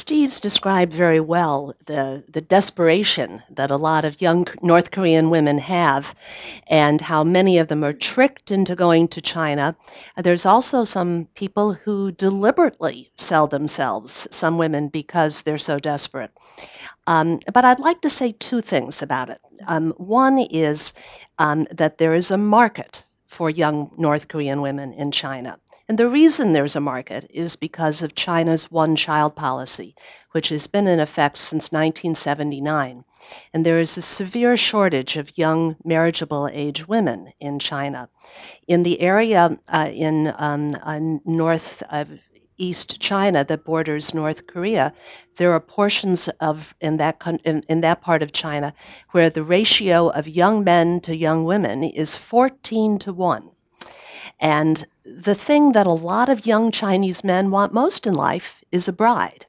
Steve's described very well the desperation that a lot of young North Korean women have and how many of them are tricked into going to China. There's also some people who deliberately sell themselves, some women, because they're so desperate. But I'd like to say two things about it. One is that there is a market for young North Korean women in China. And the reason there's a market is because of China's one-child policy, which has been in effect since 1979. And there is a severe shortage of young marriageable age women in China. In the area in northeast China that borders North Korea, there are portions of in that part of China where the ratio of young men to young women is 14-1. And the thing that a lot of young Chinese men want most in life is a bride.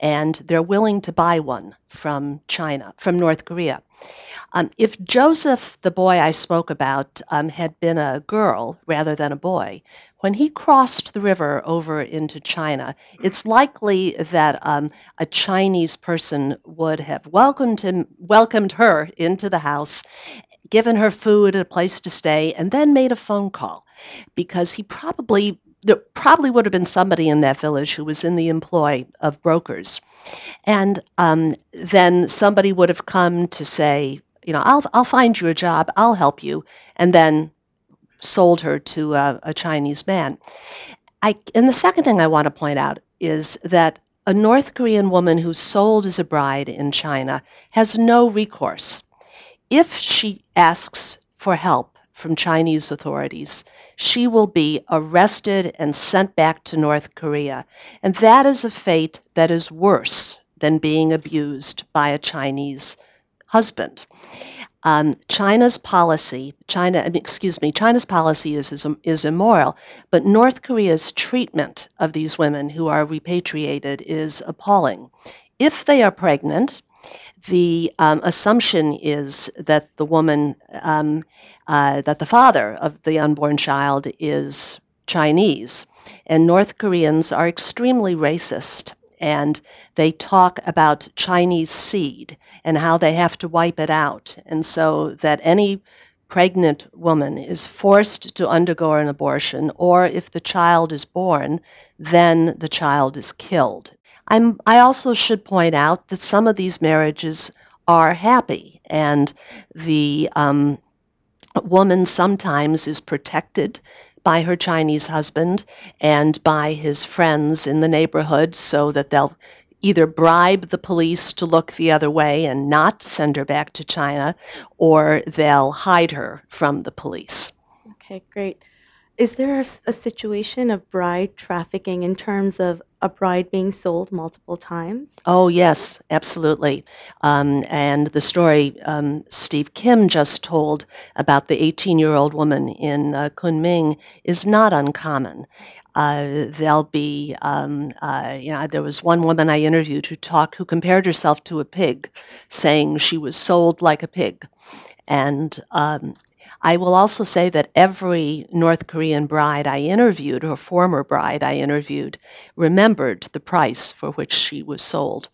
And they're willing to buy one from China, from North Korea. If Joseph, the boy I spoke about, had been a girl rather than a boy, when he crossed the river over into China, it's likely that a Chinese person would have welcomed her into the house, given her food, a place to stay, and then made a phone call, because there probably would have been somebody in that village who was in the employ of brokers. And then somebody would have come to say, I'll find you a job, I'll help you, and then sold her to a Chinese man. And the second thing I want to point out is that a North Korean woman who's sold as a bride in China has no recourse. If she asks for help from Chinese authorities, she will be arrested and sent back to North Korea. And that is a fate that is worse than being abused by a Chinese husband. China's policy is immoral, but North Korea's treatment of these women who are repatriated is appalling. If they are pregnant, the assumption is that the woman, that the father of the unborn child is Chinese. And North Koreans are extremely racist, and they talk about Chinese seed and how they have to wipe it out. And so that any pregnant woman is forced to undergo an abortion, or if the child is born, then the child is killed. I also should point out that some of these marriages are happy, and the woman sometimes is protected by her Chinese husband and by his friends in the neighborhood, so that they'll either bribe the police to look the other way and not send her back to China, or they'll hide her from the police. Okay, great. Is there a situation of bride trafficking in terms of a bride being sold multiple times? Oh, yes, absolutely. And the story Steve Kim just told about the 18-year-old woman in Kunming is not uncommon. There'll be, there was one woman I interviewed who compared herself to a pig, saying she was sold like a pig. And I will also say that every North Korean bride I interviewed, or former bride I interviewed, remembered the price for which she was sold.